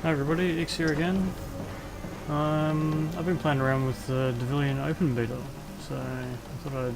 Hi everybody, X here again. I've been playing around with the Devilian open beta, so I thought I'd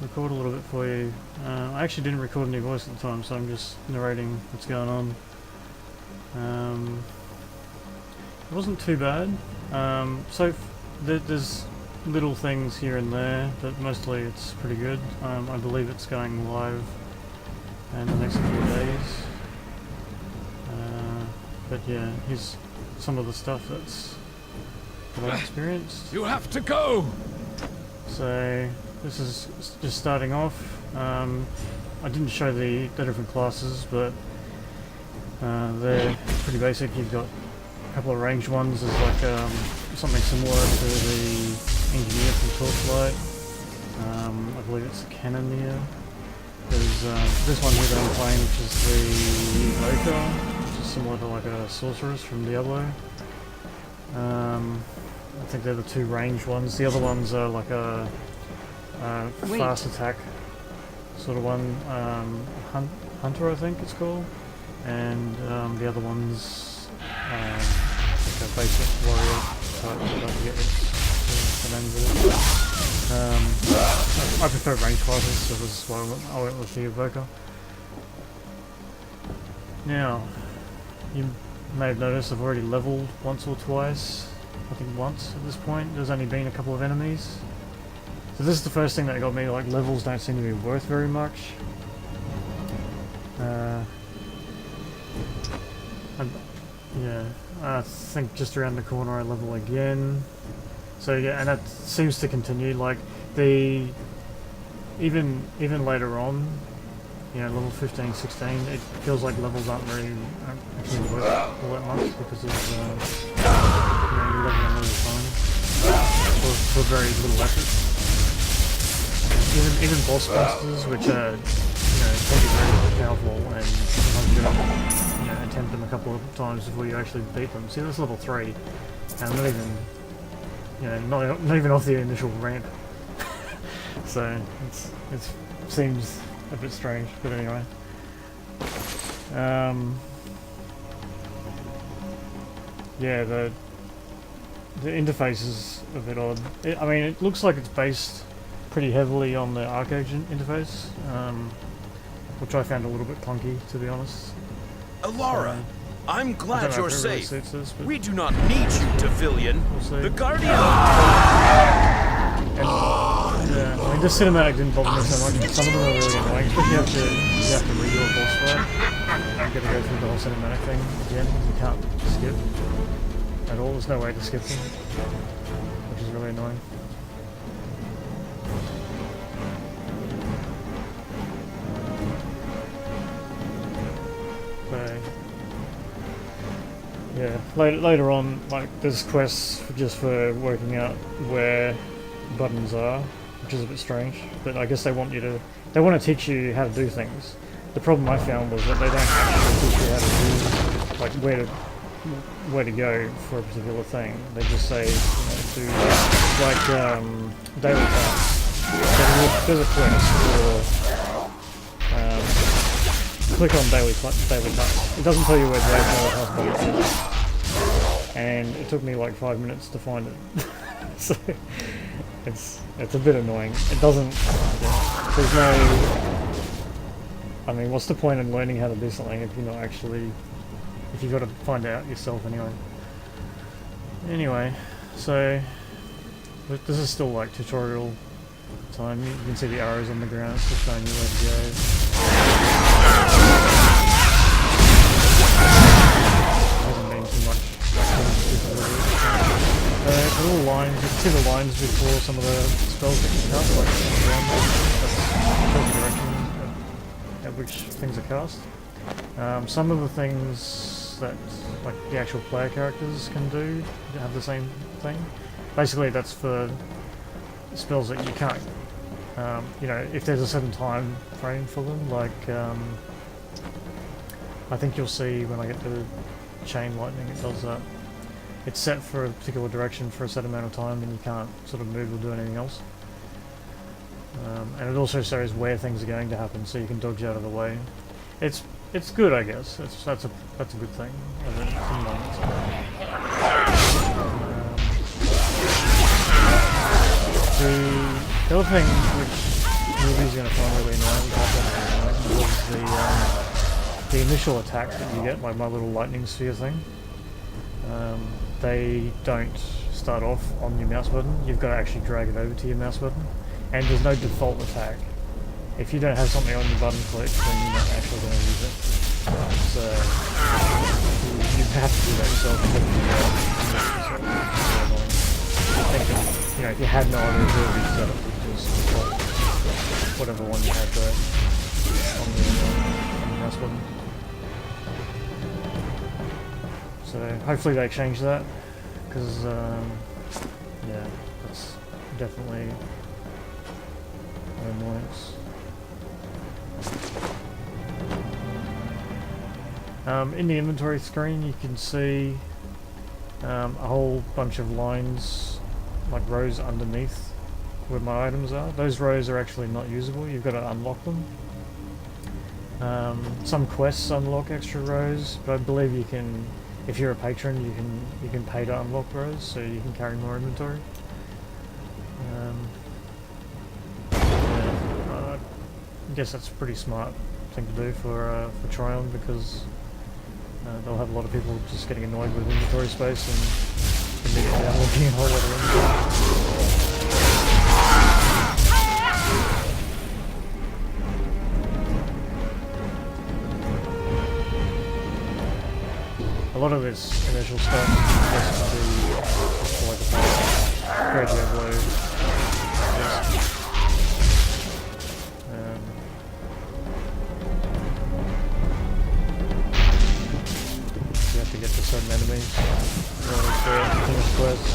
record a little bit for you. I actually didn't record any voice at the time, so I'm just narrating what's going on. It wasn't too bad. There's little things here and there, but mostly it's pretty good. I believe it's going live in the next few days. But yeah, here's some of the stuff that I've experienced. You have to go! So, this is just starting off. I didn't show the different classes, but they're pretty basic. You've got a couple of ranged ones. There's like something similar to the engineer from Torchlight. I believe it's a cannoneer. There's this one here that I'm playing, which is the Evoker, similar to like a sorceress from Diablo. I think they're the two ranged ones. The other ones are like a fast attack sort of one. Hunter, I think it's called, and the other one's like a basic warrior type. I don't forget the name of it. I prefer ranged classes, so this is why I went with the Evoker. Now, you may have noticed I've already leveled once or twice. I think once at this point. There's only been a couple of enemies. So this is the first thing that got me, like levels don't seem to be worth very much. I think just around the corner I level again. So yeah, and that seems to continue, like even later on, you know, level 15, 16, it feels like levels aren't actually worth all that much because of, you know, you're leveling all the time for very little effort. Even boss monsters, which are, you know, can be very powerful, and sometimes you gotta, you know, attempt them a couple of times before you actually beat them. See, that's level 3, and I'm not even, you know, not even off the initial ramp. So it seems a bit strange, but anyway. Yeah, the interface is a bit odd. I mean, it looks like it's based pretty heavily on the arcade interface, which I found a little bit clunky, to be honest. Alara, I'm glad you're safe. Really this, we do not need you, Devilian. We'll the Guardian. Yeah, I mean, this cinematic didn't bother me so much. Some of them are really annoying, especially you have to redo a boss fight. You gotta go through the whole cinematic thing again. You can't skip at all. There's no way to skip them, which is really annoying. So yeah, later on, like there's quests just for working out where buttons are, which is a bit strange, but I guess they want to teach you how to do things. The problem I found was that they don't actually teach you how to do, like where to go for a particular thing. They just say, you know, do like daily tasks. So there's a quest for click on daily tasks. It doesn't tell you where the daily task button is, and it took me like 5 minutes to find it. So it's a bit annoying. It doesn't. Yeah, there's no. I mean, what's the point in learning how to do something if you're not actually, if you've got to find it out yourself anyway. Anyway, so this is still like tutorial time. You can see the arrows on the ground. It's just showing you where to go. Hasn't been too much. The little lines, you can see the lines before some of the spells that you cast, like that's the direction at which things are cast. Some of the things that like the actual player characters can do have the same thing. Basically that's for spells that you can't, you know, if there's a certain time frame for them, like I think you'll see when I get to Chain Lightning it does that. It's set for a particular direction for a set amount of time and you can't sort of move or do anything else. And it also shows where things are going to happen so you can dodge out of the way. It's it's good, I guess. That's a good thing. The other thing which movies are going to find really annoying was the initial attack that you get, like my little lightning sphere thing. They don't start off on your mouse button. You've got to actually drag it over to your mouse button, and there's no default attack. If you don't have something on your button click, then you're not actually going to use it. So you have to do that yourself. If you had no other ability to set up, you just default whatever one you had there on the mouse button. So hopefully they change that, because yeah, that's definitely an annoyance. In the inventory screen you can see a whole bunch of lines, like rows underneath where my items are. Those rows are actually not usable, you've got to unlock them. Some quests unlock extra rows, but I believe you can, if you're a patron, you can pay to unlock rows, so you can carry more inventory. I guess that's a pretty smart thing to do for Tryon, because they'll have a lot of people just getting annoyed with inventory space and immediately unlocking a whole lot of inventory. A lot of this initial stuff has to be like a great Devilian. You have to get to certain enemies in order to finish quests.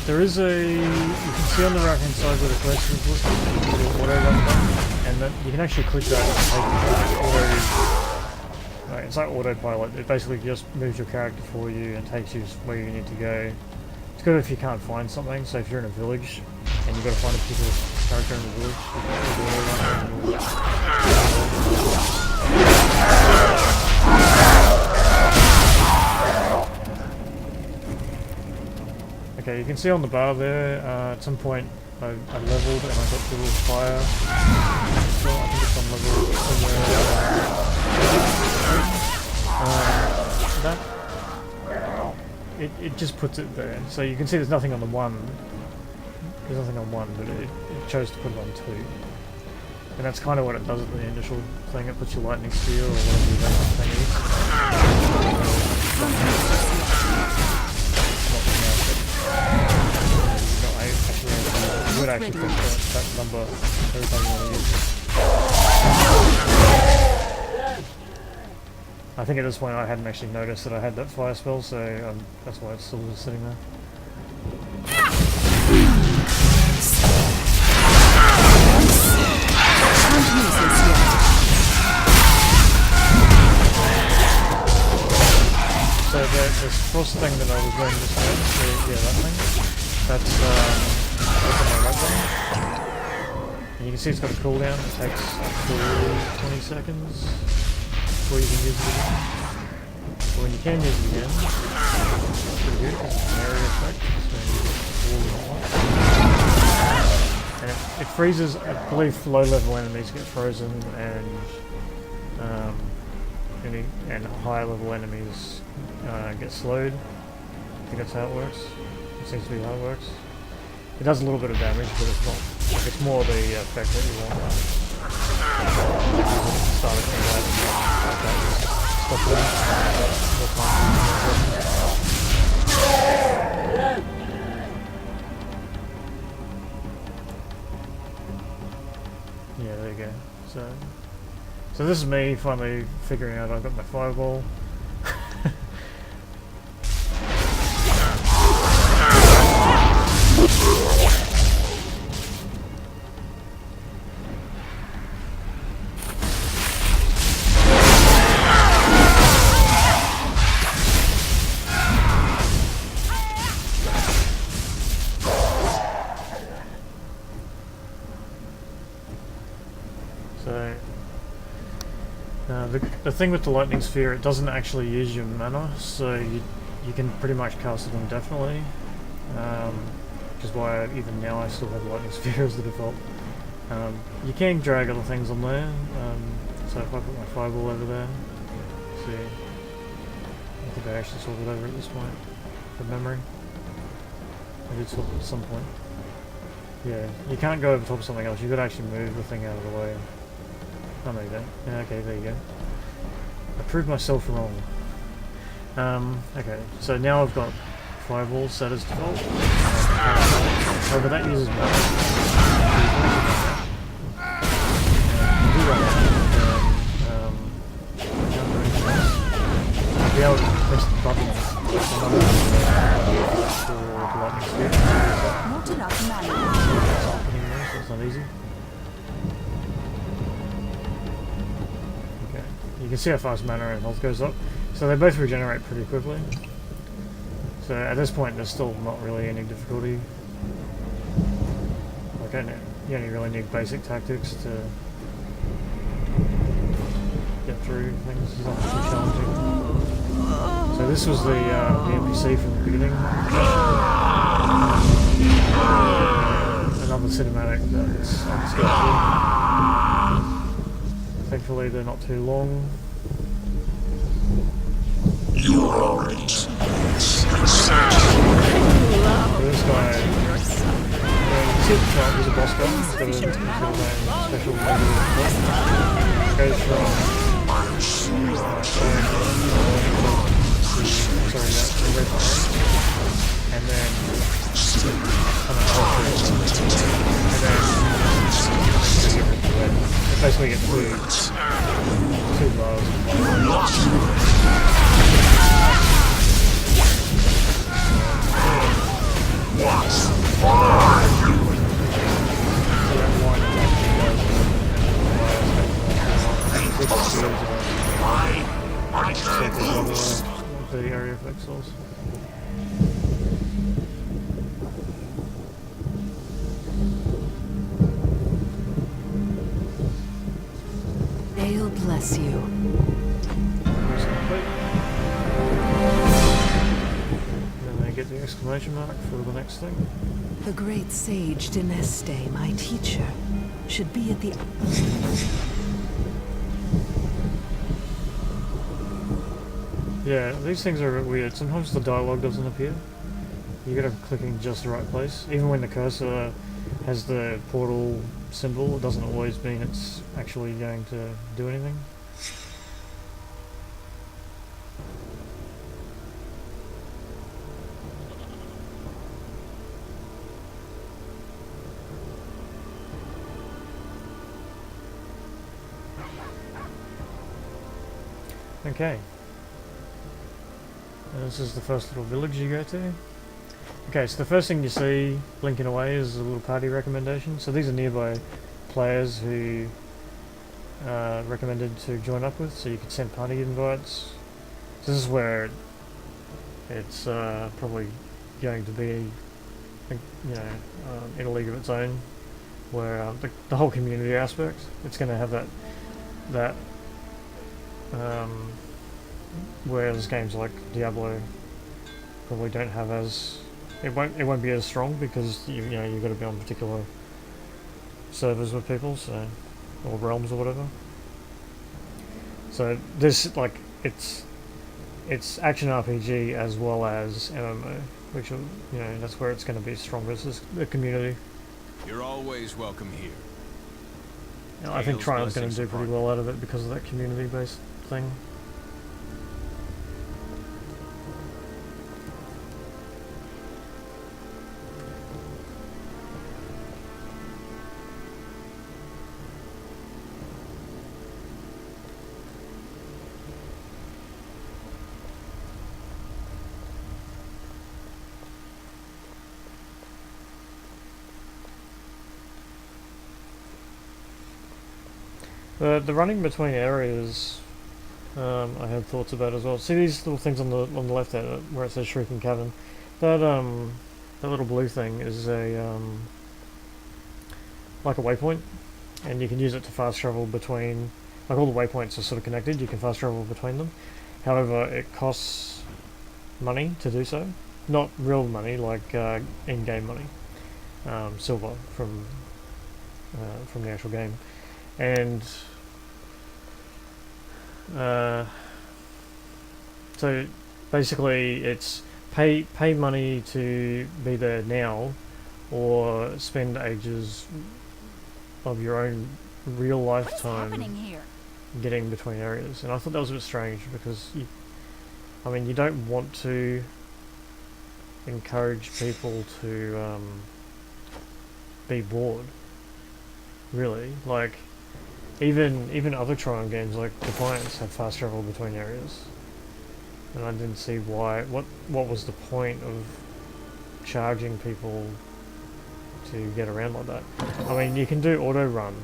There is you can see on the right hand side where the quest is listed, the auto run button, and then you can actually click that and take it's like autopilot. It basically just moves your character for you and takes you where you need to go. It's good if you can't find something, so if you're in a village and you've got to find a particular character in the village, okay, you can see on the bar there, at some point I leveled and I got the little fire. So I think it's on level somewhere. It just puts it there, so you can see there's nothing on the one. There's nothing on one, but it chose to put it on two, and that's kind of what it does at the initial thing. It puts your lightning sphere or whatever that thing is. You would actually push that number every time you want to use it. I think at this point I hadn't actually noticed that I had that fire spell, so that's why it's still just sitting there. So this frost thing that I was doing just now, yeah, that thing, that's on my right button. And you can see it's got a cooldown. It takes up to 20 seconds before you can use it again. But when you can use it again, it's pretty good because it's an area effect, so you get all and it freezes. I believe low level enemies get frozen, and higher level enemies get slowed. I think that's how it works. It seems to be how it works. It does a little bit of damage, but it's not. Like, it's more the effect that you want. Start a combat like that. Stop that. Yeah, there you go. So this is me finally figuring out I've got my fireball. The thing with the lightning sphere, it doesn't actually use your mana, so you can pretty much cast it indefinitely. Which is why even now I still have lightning sphere as the default. You can drag other things on there. So if I put my fireball over there, see, I think I actually swapped it over at this point for memory. I did swap it at some point. Yeah, you can't go over top of something else. You could actually move the thing out of the way. Oh no, you don't. Yeah, okay, there you go. I proved myself wrong. Okay, so now I've got fireball set as default. However, that uses mana. Do that, I'll be able to press the button for the lightning speed. Not enough mana. So it's not easy. Okay, you can see how fast mana and health goes up. So they both regenerate pretty quickly. So at this point there's still not really any difficulty. Like you only really need basic tactics to get through things. It's not too challenging. So this was the NPC from the beginning. Another cinematic that's unskippable. Thankfully they're not too long. You are already So this guy, he's a boss guy. He's got a special level. Goes from red to orange, and then basically get two bars. The area of pixels. They'll bless you. Then I get the exclamation mark for the next thing. The great sage Dineste, my teacher, should be at the... Yeah, these things are a bit weird. Sometimes the dialogue doesn't appear. You gotta click in just the right place. Even when the cursor has the portal symbol, it doesn't always mean it's actually going to do anything. Okay. And this is the first little village you go to. Okay, so the first thing you see blinking away is a little party recommendation. So these are nearby players who recommended to join up with, so you could send party invites. So this is where it's probably going to be, you know, in a league of its own, where the whole community aspect, it's going to have that whereas games like Diablo probably don't have as it won't be as strong because you know you've got to be on particular servers with people, so or realms or whatever. So this it's action RPG as well as MMO, which you know that's where it's going to be strongest is the community. You're always welcome here. You know, I think Trial's going to do pretty well out of it because of that community-based thing. The running between areas, I had thoughts about as well. See these little things on the left there where it says Shrieking Cavern. That little blue thing is a like a waypoint, and you can use it to fast travel between like all the waypoints are sort of connected. You can fast travel between them. However, it costs money to do so. Not real money, like in-game money, silver from the actual game, and so basically it's pay money to be there now, or spend ages of your own real lifetime getting between areas. And I thought that was a bit strange because I mean, you don't want to encourage people to be bored, really. Like even other Tron games like Defiance have fast travel between areas, and I didn't see what was the point of charging people to get around like that. I mean, you can do auto run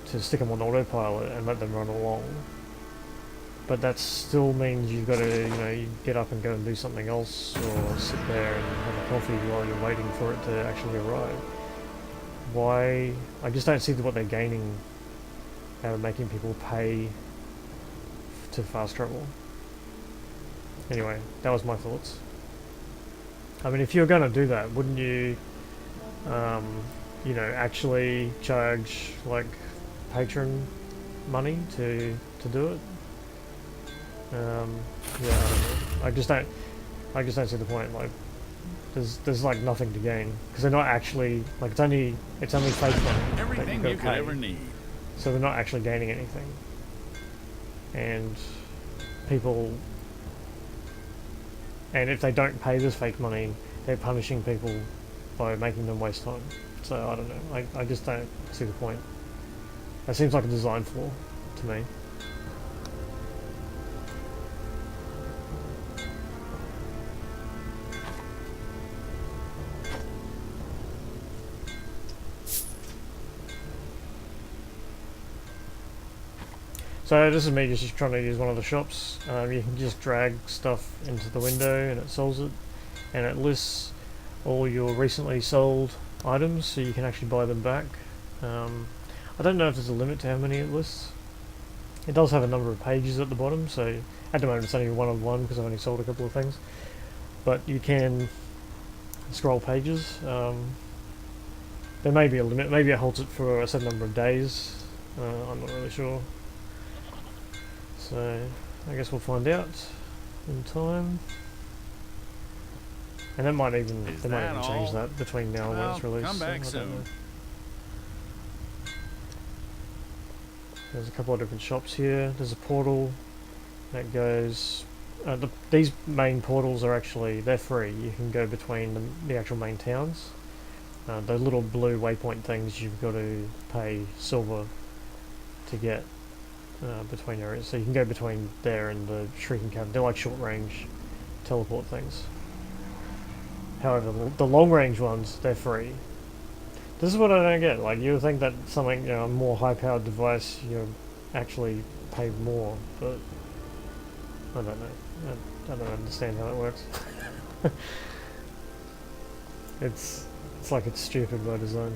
to stick them on autopilot and let them run along, but that still means you've got to, you get up and go and do something else, or sit there and have a coffee while you're waiting for it to actually arrive. Why? I just don't see what they're gaining out of making people pay to fast travel. Anyway, that was my thoughts. I mean, if you're going to do that, wouldn't you, actually charge like patron money to do it? Yeah, I don't know. I just don't see the point. Like, there's like nothing to gain because they're not actually like it's only fake money. Everything you could ever need. So they're not actually gaining anything, and people. And if they don't pay this fake money, they're punishing people by making them waste time. So I don't know. I just don't see the point. That seems like a design flaw to me. So this is me just trying to use one of the shops. You can just drag stuff into the window and it sells it, and it lists all your recently sold items, so you can actually buy them back. I don't know if there's a limit to how many it lists. It does have a number of pages at the bottom, so at the moment it's only one of one because I've only sold a couple of things. But you can scroll pages. There may be a limit. Maybe it holds it for a certain number of days. I'm not really sure. So I guess we'll find out in time. And that might even change that between now and when it's released. Come back soon. There's a couple of different shops here. There's a portal that goes. These main portals are they're free. You can go between the actual main towns. The little blue waypoint things you've got to pay silver to get between areas. So you can go between there and the Shrieking Cavern. They're like short range teleport things. However, the long range ones, they're free. This is what I don't get. Like, you would think that something, a more high powered device, you actually pay more, but I don't know. I don't understand how that works. It's like it's stupid by design.